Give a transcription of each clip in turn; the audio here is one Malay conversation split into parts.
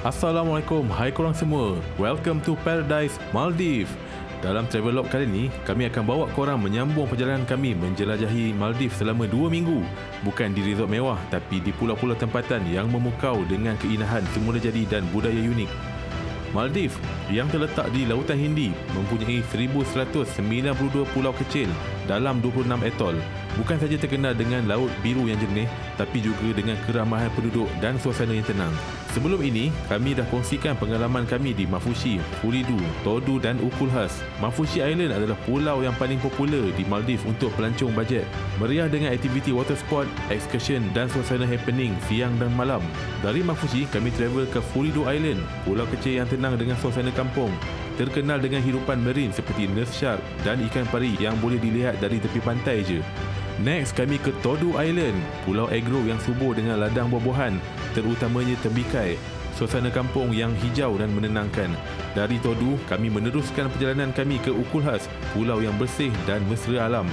Assalamualaikum, hai korang semua. Welcome to Paradise Maldives. Dalam Travelog kali ini, kami akan bawa korang menyambung perjalanan kami menjelajahi Maldives selama 2 minggu. Bukan di resort mewah, tapi di pulau-pulau tempatan yang memukau dengan keindahan semula jadi dan budaya unik. Maldives yang terletak di Lautan Hindi mempunyai 1,192 pulau kecil dalam 26 atol. Bukan saja terkenal dengan laut biru yang jernih, tapi juga dengan keramahan penduduk dan suasana yang tenang. Sebelum ini, kami dah kongsikan pengalaman kami di Mafushi, Fulidu, Todu dan Ukulhas. Mafushi Island adalah pulau yang paling popular di Maldives untuk pelancong bajet. Meriah dengan aktiviti water sport, excursion dan suasana happening siang dan malam. Dari Mafushi, kami travel ke Fulidu Island, pulau kecil yang tenang dengan suasana kampung. Terkenal dengan hidupan marine seperti nurse shark dan ikan pari yang boleh dilihat dari tepi pantai je. Next, kami ke Todu Island, pulau agro yang subur dengan ladang buah-buahan, terutamanya tembikai. Suasana kampung yang hijau dan menenangkan. Dari Todu, kami meneruskan perjalanan kami ke Ukulhas, pulau yang bersih dan mesra alam.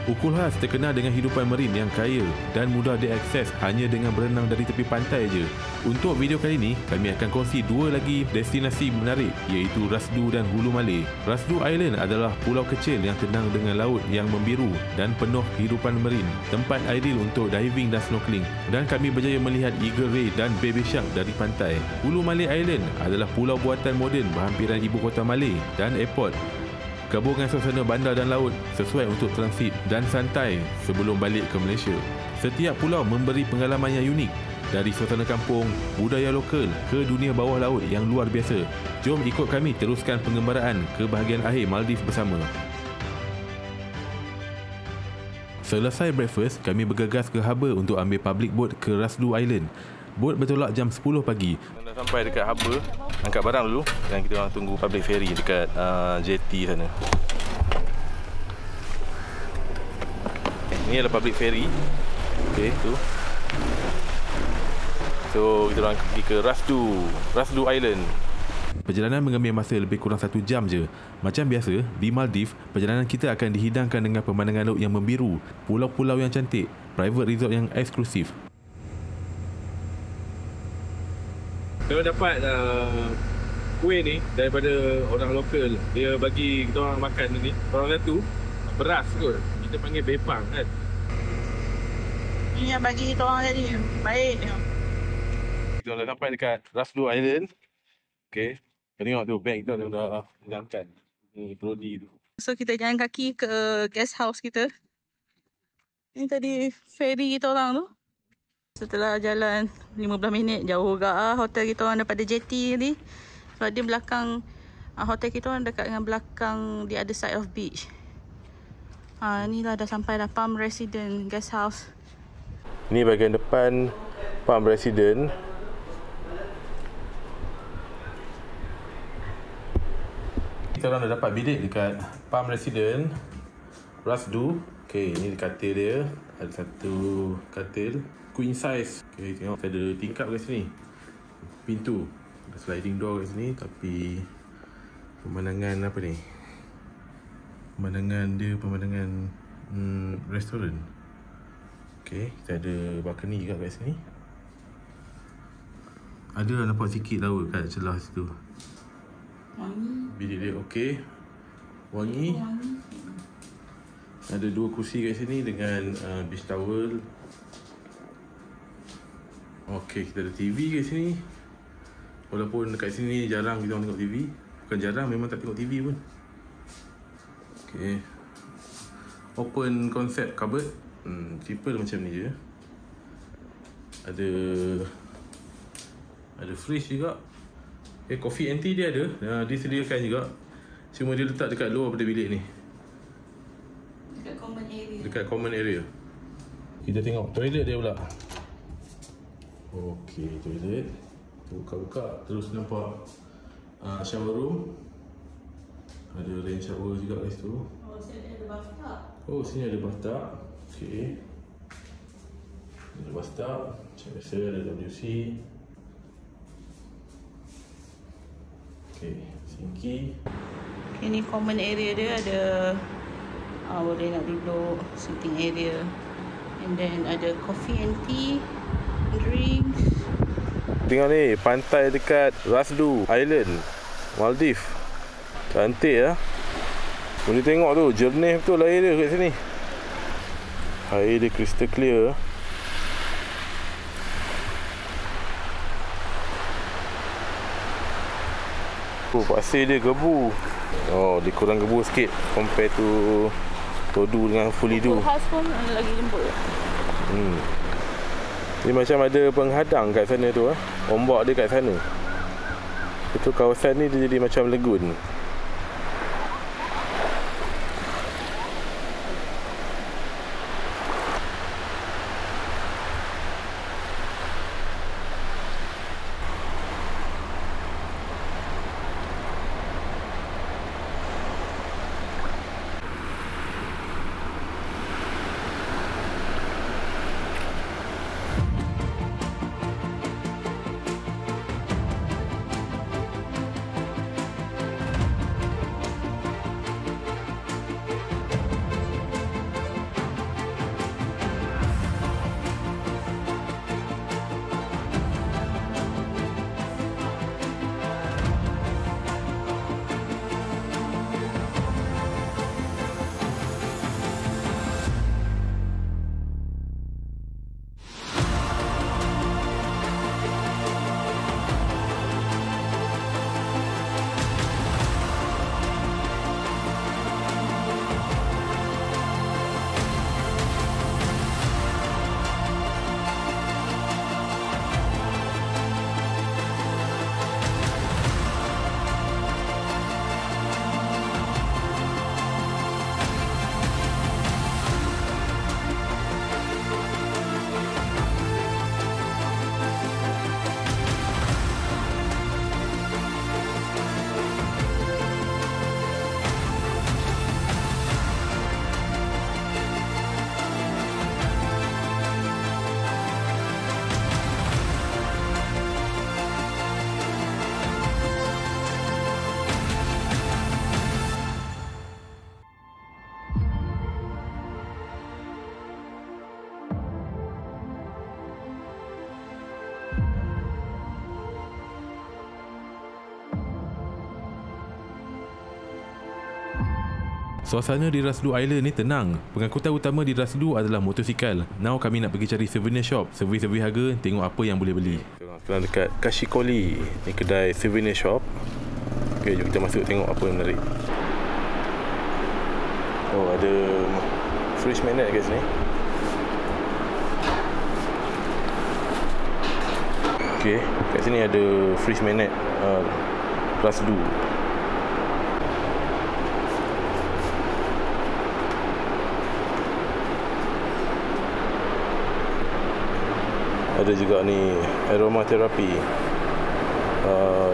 Ukulhas terkenal dengan hidupan marine yang kaya dan mudah diakses hanya dengan berenang dari tepi pantai je. Untuk video kali ini, kami akan kongsi 2 lagi destinasi menarik iaitu Rasdu dan Hulu Malé. Rasdu Island adalah pulau kecil yang tenang dengan laut yang membiru dan penuh kehidupan marine. Tempat ideal untuk diving dan snorkeling, dan kami berjaya melihat eagle ray dan baby shark dari pantai. Hulu Malé Island adalah pulau buatan moden berhampiran ibu kota Malé dan airport. Gabungan suasana bandar dan laut sesuai untuk transit dan santai sebelum balik ke Malaysia. Setiap pulau memberi pengalaman yang unik, dari suasana kampung, budaya lokal ke dunia bawah laut yang luar biasa. Jom ikut kami teruskan pengembaraan ke bahagian akhir Maldives bersama. Selesai breakfast, kami bergegas ke harbour untuk ambil public boat ke Rasdu Island. Bot bertolak jam 10 pagi. Dah sampai dekat harbour, angkat barang dulu dan kita orang tunggu public ferry dekat jetty sana. Ini adalah public ferry. Okey, tu. So, kita orang pergi ke Rasdu Island. Perjalanan mengambil masa lebih kurang 1 jam je. Macam biasa, di Maldives, perjalanan kita akan dihidangkan dengan pemandangan laut yang membiru, pulau-pulau yang cantik, private resort yang eksklusif. Kalau dapat kuih ni daripada orang lokal, dia bagi kita orang makan ni, orang satu beras kot, kita panggil bepang kan. Ini yang bagi kita orang tadi, baik. Kita dah sampai dekat Rasdu Island. Okay, tengok tu beg kita dah angkat. Ni prodi tu. So kita jalan kaki ke guest house kita. Ini tadi ferry kita orang tu. Setelah jalan 15 minit, jauh juga hotel kita orang daripada jetty ni. Sebab dia belakang, hotel kita orang dekat dengan belakang the other side of beach. Ni lah dah sampai dah Palm Resident Guest House. Ini bahagian depan Palm Resident. Kita orang dah dapat bilik dekat Palm Resident Rasdu. Okey, ini katil dia. Ada satu katil queen size. Okay, tengok ada tingkap kat sini. Pintu. Ada sliding door kat sini, tapi pemandangan apa ni? Pemandangan dia restoran. Okay, kita ada balcony juga kat sini. Ada nampak sikit laut kat celah situ. Wangi. Bilik dia okey. Wangi. Ada 2 kursi kat sini dengan beach towel. Okey, kita ada TV kat sini. Walaupun dekat sini jarang kita orang tengok TV. Bukan jarang, memang tak tengok TV pun. Okey. Open concept cupboard. Simple macam ni je. Ada fridge juga. Okay, coffee and tea dia ada. Disediakan juga. Cuma dia letak dekat luar pada bilik ni. Dekat common area. Dekat common area. Kita tengok toilet dia pula. Okey, toilet. Buka-buka terus nampak shower room. Ada rain shower juga kat situ. Oh, sini ada bathtub. Oh, sini ada bathtub. Okey. Ada bathtub. Macam biasa ada WC. Okey, sinki. Ini common area dia, ada boleh nak duduk, sitting area. And then ada coffee and tea, drinks. Tengok ni, pantai dekat Rasdu Island, Maldives. Cantik ya. Boleh tengok tu, jernih betul air dia kat sini. Air dia crystal clear. Oh, pasir dia gebu. Oh, dia kurang gebu sikit compare to Todu dengan Fulidu. Khas pun lagi lembut. Dia macam ada penghadang kat sana tu. Ombak dia kat sana. Itu kawasan ni dia jadi macam lagoon. Suasana di Rasdu Island ni tenang. Pengangkutan utama di Rasdu adalah motosikal. Now kami nak pergi cari souvenir shop. Servis-servis harga, tengok apa yang boleh beli. Sekarang dekat Kashikoli. Ni kedai souvenir shop. Okay, jom kita masuk tengok apa yang menarik. Oh, ada fridge magnet kat sini. Okay, kat sini ada fridge magnet Rasdu. Ada juga ni aromaterapi,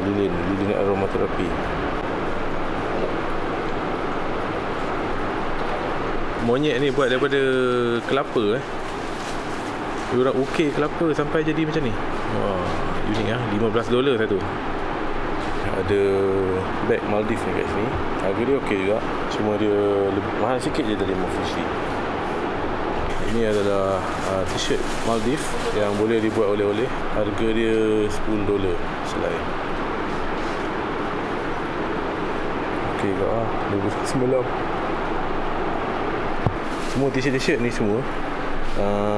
lilin aromaterapi. Monyet ni buat daripada kelapa. Dia orang ukir kelapa sampai jadi macam ni. Wah, unik ah. $15 satu. Ada bag Maldives ni kat sini. Harga dia okey juga. Cuma dia lebih mahal sikit je dari Mofushi. Ini adalah t-shirt Maldives yang boleh dibuat oleh-oleh. Harga dia $10 selai. Okey ke ah, semalam. Semua t-shirt ni semua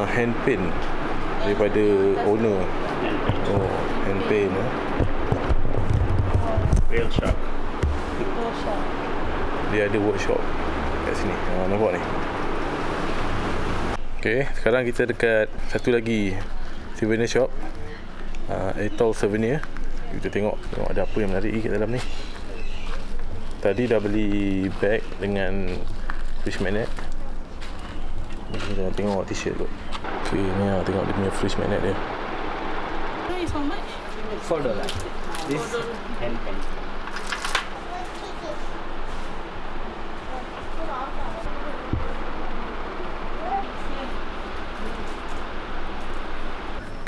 hand paint daripada owner. Oh, hand paint Real shop. Dia ada workshop kat sini. Nampak ni. Okay, sekarang kita dekat satu lagi souvenir shop, Atoll Souvenir. Kita tengok ada apa yang menarik kat dalam ni. Tadi dah beli bag dengan fridge magnet. Kita tengok t-shirt tu. Okay, ni lah, tengok dia punya fridge magnet dia. Price how much? $4. This hand paint.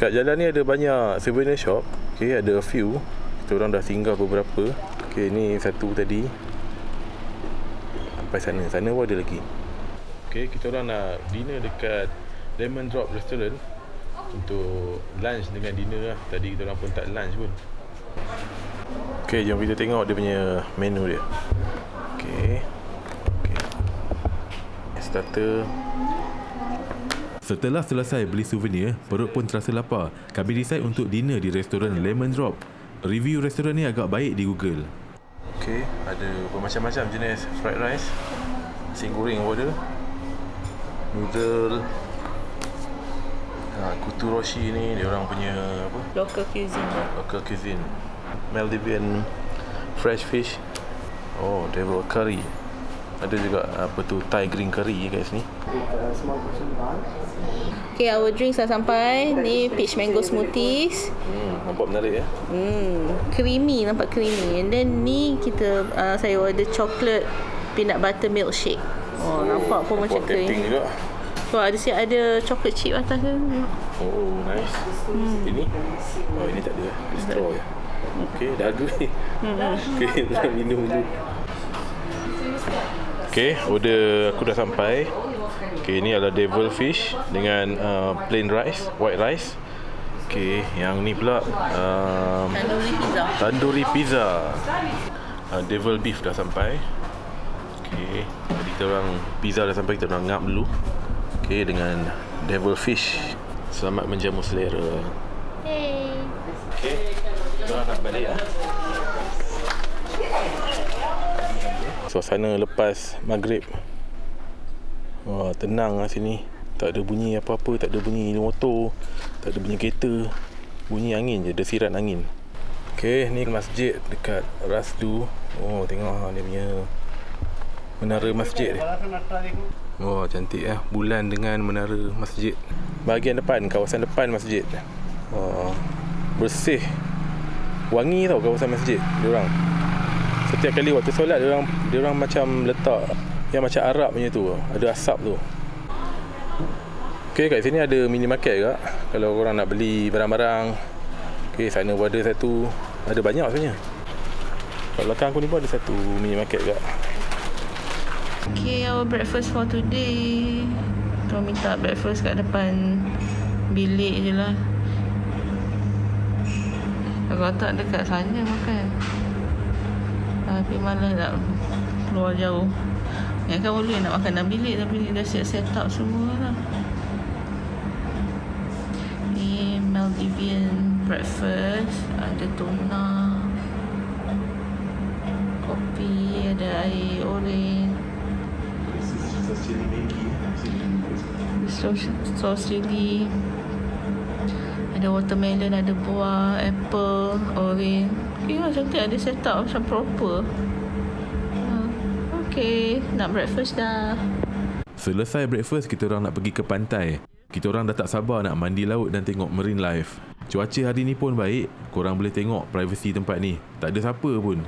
Kat jalan ni ada banyak souvenir shop. Okay, ada a few. Kita orang dah singgah beberapa. Okay, ni satu tadi. Sampai sana. Sana pun ada lagi. Okay, kita orang nak dinner dekat Lemon Drop Restaurant. untuk lunch dengan dinner lah. Tadi kita orang pun tak lunch pun. Okay, jom kita tengok dia punya menu dia. Okay. Starter. Setelah selesai beli souvenir, perut pun terasa lapar. Kami decide untuk dinner di restoran Lemon Drop. Review restoran ni agak baik di Google. Okay, ada bermacam-macam jenis fried rice, nasi goreng order, noodle, kutu roshi ni dia orang punya apa? Local cuisine. Maldivian fresh fish. Oh, devil curry. Ada juga apa tu, Thai green curry kat sini. Okay, our drinks dah sampai. Ni peach mango smoothies. Nampak menarik ya. Creamy, nampak creamy. And then ni kita saya order chocolate peanut butter milkshake. Oh, nampak pun macam creamy juga. Wah, ada chocolate chip atas tu. Oh, nice. Ini? Oh, ini tak ada. Straw je. Okay, dah agak ni. Okay, nak minum dulu. Okay, order aku dah sampai. Okay, ni adalah devil fish dengan plain rice, white rice. Okay, yang ni pula tandoori pizza. Devil beef dah sampai. Okay, jadi kita orang pizza dah sampai, kita orang ngap dulu. Okay, dengan devil fish. Selamat menjamu selera. Hey. Okay, kita orang nak balik lah. Suasana lepas maghrib. Wah, tenang lah sini. Tak ada bunyi apa-apa, tak ada bunyi motor, tak ada bunyi kereta. Bunyi angin je, desiran angin. Okay, ni masjid dekat Rasdu. Oh, tengok dia punya menara masjid dia. Oh, cantik lah. Bulan dengan menara masjid. Bahagian depan, kawasan depan masjid. Oh, bersih. Wangi tau kawasan masjid diorang. Setiap kali waktu solat dia orang macam letak yang macam Arab punya tu, ada asap tu. Okey, kat sini ada minimarket juga kalau korang nak beli barang-barang. Okey, sana pun ada satu, ada banyak sebenarnya. Kat belakang aku ni pun ada satu minimarket juga. Okay, our breakfast for today. Kita minta breakfast kat depan bilik je lah. Kalau tak dekat sana makan. Tapi malas nak keluar jauh. Yang kan boleh nak makan dalam bilik, tapi ni dah set up semua lah. Ni Maldivian breakfast. Ada tuna, kopi, ada air oren, sos chili, ada watermelon, ada buah, apple, oren. Okay lah, cantik, ada set up macam proper. Okay, nak breakfast dah. Selesai breakfast, kita orang nak pergi ke pantai. Kita orang dah tak sabar nak mandi laut dan tengok marine life. Cuaca hari ni pun baik, korang boleh tengok privacy tempat ni. Tak ada siapa pun.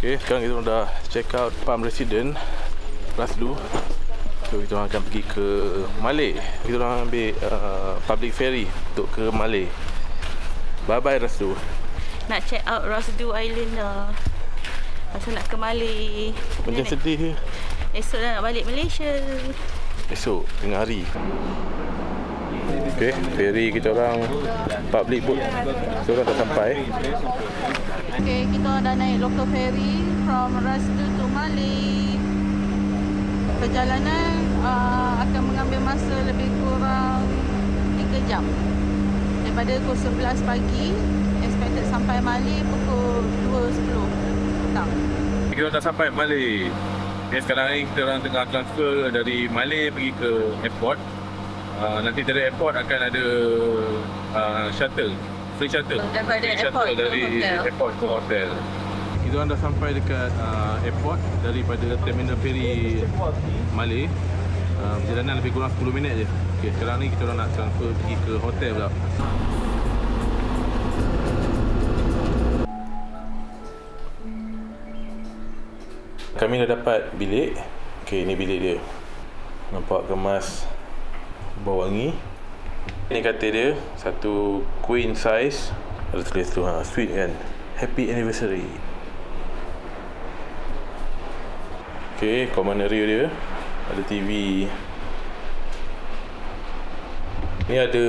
Okay, sekarang kita dah check out Palm Residence Rasdu. So kita orang akan pergi ke Malé. Kita orang ambil public ferry untuk ke Malé. Bye bye Rasdu. Nak check out Rasdu Island dah. Pasal nak ke Malé. Macam sedih ke? Esok dah nak balik Malaysia. Esok tengah hari. Okay, ferry kita orang public boat. So orang dah sampai. Okay, kita dah naik local ferry from Rasdu to Malé. Perjalanan akan mengambil masa lebih kurang 3 jam. Daripada pukul 11 pagi, expected sampai Malé pukul 2.10 petang. Kita dah sampai Malé. Okay, sekarang ni kita orang tengah transfer dari Malé pergi ke airport. Nanti dari airport akan ada shuttle, free shuttle. Daripada free airport shuttle dari ke hotel. airport ke hotel. Kita orang dah sampai dekat airport daripada terminal ferry Malé. Perjalanan lebih kurang 10 minit je. Okay, sekarang ni kita orang nak transfer pergi ke hotel pula. Kami dah dapat bilik. Okay, ini bilik dia. Nampak kemas bau wangi. Ini katil dia, satu queen size. Ada tulis tu, sweet kan. Happy anniversary. Okay, common area dia. Ada TV. Ni ada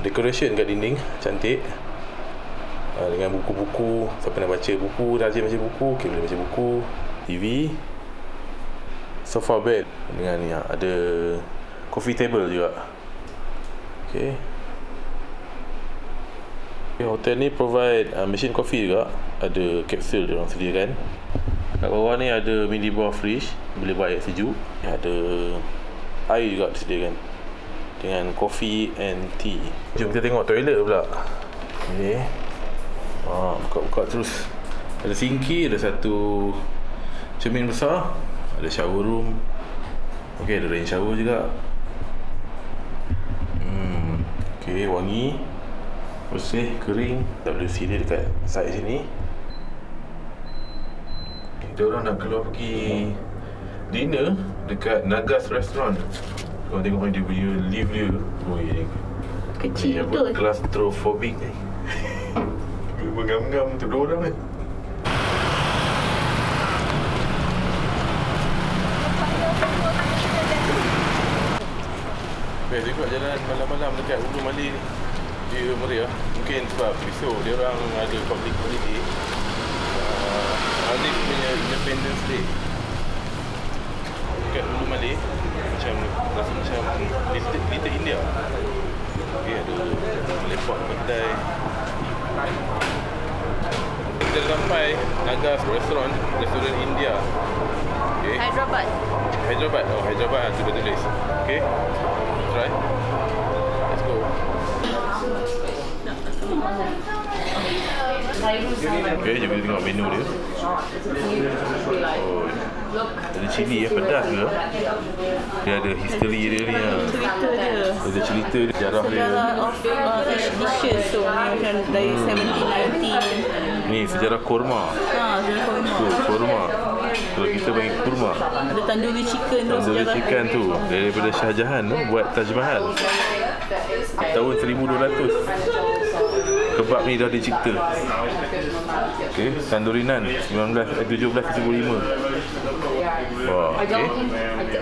decoration kat dinding, cantik. Dengan buku-buku. Siapa nak baca buku, rajin baca buku, okay, boleh baca buku. TV. Sofa bed dengan ni ada coffee table juga. Okay. Hotel ni provide machine coffee juga. Ada kapsul dia orang sediakan. Kat bawah ni ada mini bar fridge, boleh buat air sejuk. Ada air juga disediakan dengan coffee and tea. Jom kita tengok toilet pula. Okay. Buka-buka terus. Ada sinki, ada satu cermin besar, ada shower room. Okay, ada rain shower juga. Okay, wangi, bersih, kering. WC dia dekat side sini. Kita orang nak keluar pergi dinner dekat Nagas Restaurant. Korang tengok dia punya lift dia. Oh, ini Kecil apa, betul. claustrophobic ni. Mengam-ngam untuk 2 orang kan. Best juga jalan malam-malam dekat Ulu Malé ni. Dia meriah. Mungkin sebab besok dia orang ada public holiday. Malé punya Independence Day. Dekat Ulu Malé macam rasa macam Little India. Okay, ada lepak kedai. Kita sampai Nagas Restaurant, restoran India. Okay. Hyderabad. Oh, Hyderabad tu dah tulis. Okay, try. Let's go. Okay, jom kita tengok menu dia. Oh, ada cili ya, pedas ke? Dia ada history dia ni. Cerita dia. Ada cerita dia, sejarah dia. Sejarah of each dishes tu macam dari 1790. Ni sejarah korma. Sejarah kurma. Tu, korma. Kalau kita panggil kurma. Ada tandoori chicken tu. Tandoori sejarah chicken tu daripada Shah Jahan tu buat Taj Mahal tahun 1200. Kebab ni dah dicipta. Okey, tandoori naan 1775. Wah, okey.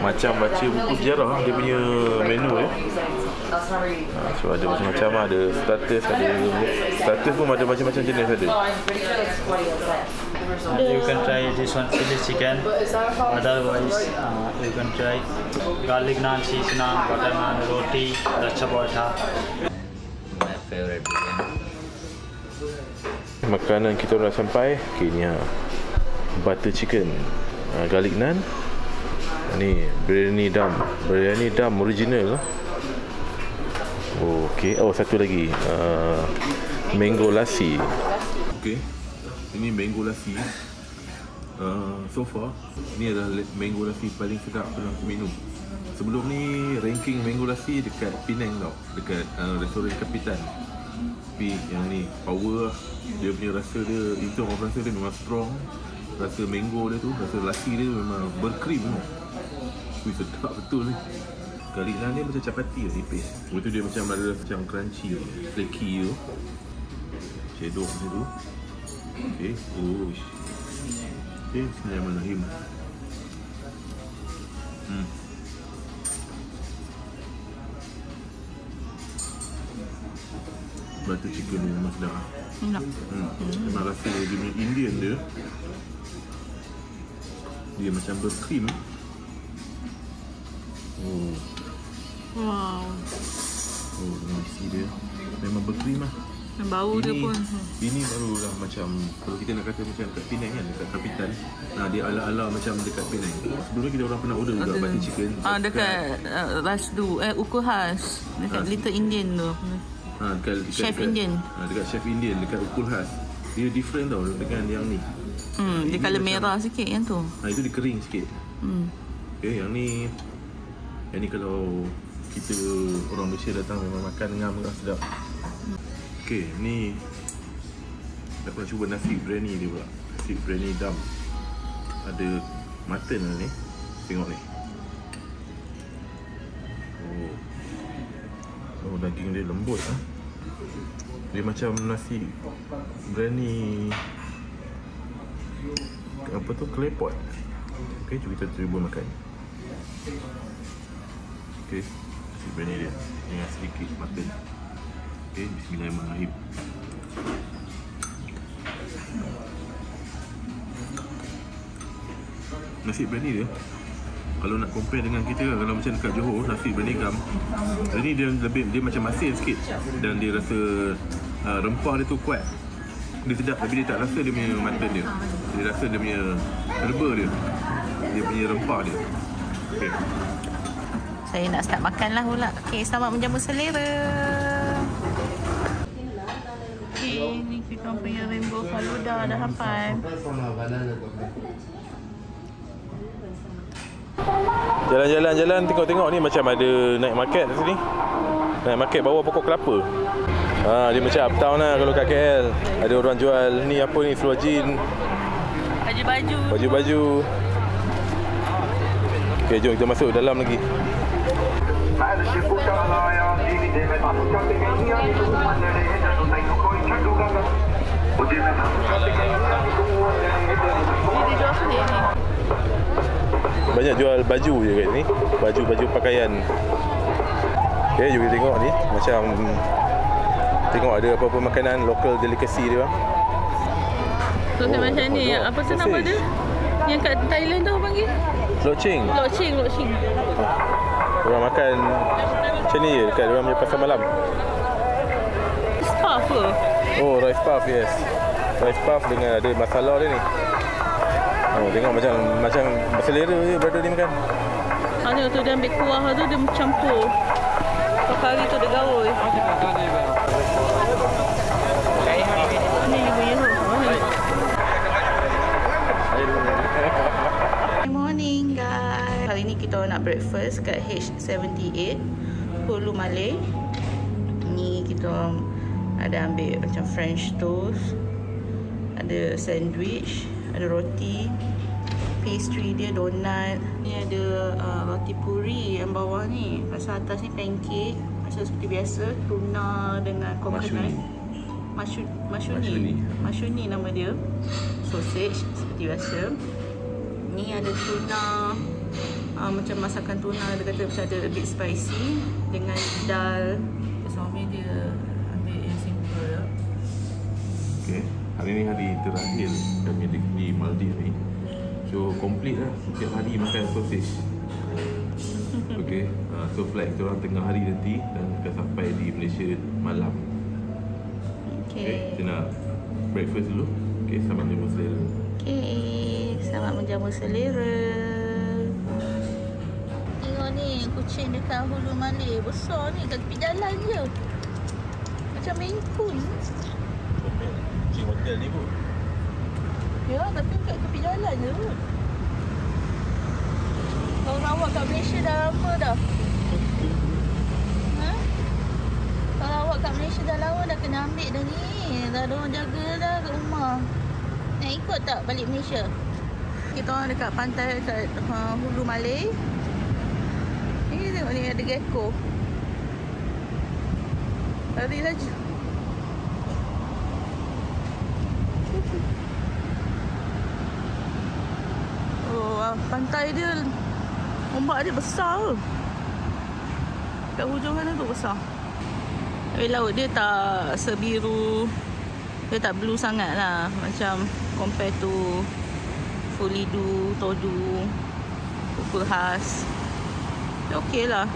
Macam baca buku sejarah dia punya menu dia. So ada macam-macam, ada starters pun ada macam-macam jenis ada. You can try this one chili chicken. Otherwise, you can try garlic naan, cheese naan, butter naan, roti, lacha paratha. My favorite biryani. Makanan kita dah sampai. Okay, ni butter chicken, garlic naan. Ni biryani dum original. Oh, okay. Oh, satu lagi mango lassi. Okay, ini mango lassi. So far ni adalah mango lassi paling sedap pernah aku minum. Sebelum ni ranking mango lassi dekat Penang tau, dekat restoran Kapitan. Tapi yang ni power lah. Dia punya rasa dia, itu orang rasa dia memang strong. rasa mango dia tu, rasa lasi dia memang berkrim tu. Wih, sedap betul ni. Garlic naan dia macam chapati lah, nipis. Lepas tu dia macam ada macam crunchy, flaky tu. Cedok macam tu. Okay, okay, bismillahirrahmanirrahim. Butter chicken ni memang sedap. Memang rasa dia punya Indian dia. Dia macam berkrim. Wow. Isi dia memang berkrim lah. Dan bau dia pun. Ini barulah macam, kalau kita nak kata macam dekat Penang kan, dekat Kapitan. Dia ala-ala macam dekat Penang. Sebelum kita orang pernah order juga butter chicken. Dekat Rasdu, Ukul Khas. Dekat Little Indian tu. Dekat Chef Indian. Dekat Chef Indian, dekat Ukul Khas. Dia different tau dengan yang ni. Dia colour merah sikit yang tu. Itu dia kering sikit. Okay, yang ni kalau kita orang Malaysia datang memang makan ngam lah, sedap. Okay, ni aku nak cuba nasi biryani dia pula. Nasi biryani dum. Ada mutton lah ni. Tengok ni. Oh, daging dia lembut lah. Dia macam nasi biryani apa tu, claypot. Okay, jom kita cuba makan. Okay, nasi biryani dia dengan sedikit mutton. Okay, bismillahirrahmanirrahim. Nasi biryani dia, kalau nak compare dengan kita, kalau macam dekat Johor, nasi biryani gam, ini dia macam masin sikit. Dan dia rasa rempah dia tu kuat. Dia sedap, tapi dia tak rasa dia punya mutton dia. Dia rasa dia punya herba dia. Dia punya rempah dia. Okay. Saya nak start makan lah pula. Okay, selamat menjamu selera. Okay, ni kita punya rainbow faluda dah sampai. Jalan-jalan, tengok-tengok ni macam ada night market kat sini. Night market bawah pokok kelapa. Dia macam uptown lah kalau kat KL. Ada orang jual ni apa ni, seluar jean, baju-baju. Okay, jom kita masuk dalam lagi. Banyak jual baju je kat ni. Baju-baju pakaian. Okay, jom kita tengok ni. Macam tengok ada apa-apa makanan local delicacy dia. So macam ni, apa tu nama dia? Yang kat Thailand tu panggil? Lokching. Orang makan macam ni je dekat orang punya pasar malam. Rice puff ke? Oh, rice puff, yes. Rice puff dengan ada masalah dia ni. Tengok macam berselera je brother ni makan. Ada tu dia ambil kuah tu, dia mencampur. Kari tu dia gaul. Ni punya tu. Good morning guys. Hari ni kita nak breakfast kat H78 Hulu Malay. Ni kita ada ambil macam French toast, ada sandwich, ada roti, pastry dia donut. Ni ada roti puri yang bawah ni. Pasal atas ni pancake. Macam seperti biasa, tuna dengan coconut. Masyuni nama dia. Sausage seperti biasa. Ni ada tuna, macam masakan tuna, dia kata macam ada a bit spicy dengan dal. Suami dia ambil yang simple lah. Okay, hari ni hari terakhir kami di Maldives ni. So complete lah, setiap hari makan sausage. Okay, so flight kita orang tengah hari nanti dan akan sampai di Malaysia malam. Okay, kita nak breakfast dulu. Okay, selamat menjamu selera. Okay, selamat menjamu selera. Tengok ni, kucing dekat Hulu Malay. Besar ni, kat tepi jalan je. Macam Maine Coon. Kucing hotel ni pun. Ya, tapi kat tepi jalan je pun. Kau rawat kat Malaysia dah lama dah. Kalau awak kat Malaysia dah lama dah kena ambil dah ni. Dah ada orang jaga dah kat rumah. Nak ikut tak balik Malaysia? Kita orang dekat pantai dekat Hulu Malay. Ni tengok ni ada gecko. Lari saja. Oh, pantai dia ombak dia besar ke? Kat hujung sana tu besar. Tapi laut dia tak sebiru, dia tak blue sangat lah. Macam compare to Fulidu, Todu, Pulhas. Dia okey lah.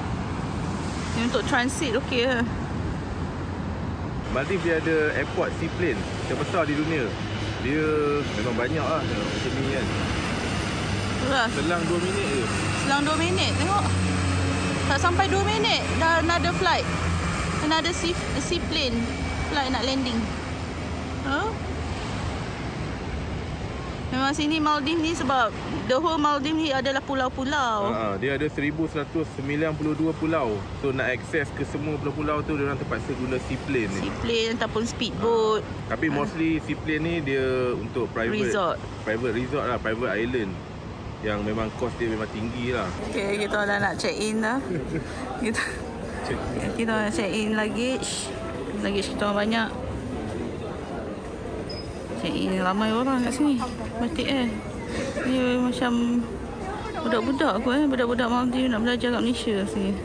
Ni untuk transit okey lah. Maldives dia ada airport seaplane terbesar di dunia. Dia memang banyak lah macam ni kan. Itulah. Selang 2 minit je. Selang 2 minit tengok. Tak sampai 2 minit dah another flight. Another seaplane flight nak landing. Huh? Memang sini Maldives ni sebab the whole Maldives ni adalah pulau-pulau. Dia ada 1192 pulau. So nak akses ke semua pulau-pulau tu dia orang terpaksa guna seaplane ni. Seaplane ataupun speedboat. Tapi mostly seaplane ni dia untuk private Resort. Private resort lah, private island. Yang memang kos dia memang tinggi lah. Okay, kita dah nak check in dah. Kita nak check in luggage. Luggage kita orang banyak. Check in ramai orang kat sini. Batik Ni macam budak-budak kot budak-budak Maldives nak belajar kat Malaysia sini.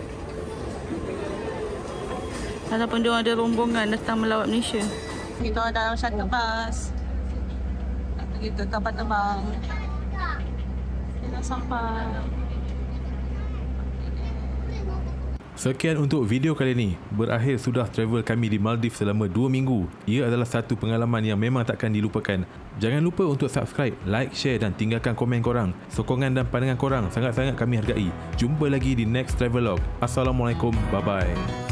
Ataupun dia ada rombongan datang melawat Malaysia. Kita orang dalam shuttle bus. Kita kapal terbang. Kita dah sampai. Sekian untuk video kali ini. Berakhir sudah travel kami di Maldives selama 2 minggu. Ia adalah satu pengalaman yang memang takkan dilupakan. Jangan lupa untuk subscribe, like, share dan tinggalkan komen korang. Sokongan dan pandangan korang sangat-sangat kami hargai. Jumpa lagi di next travelog. Assalamualaikum. Bye-bye.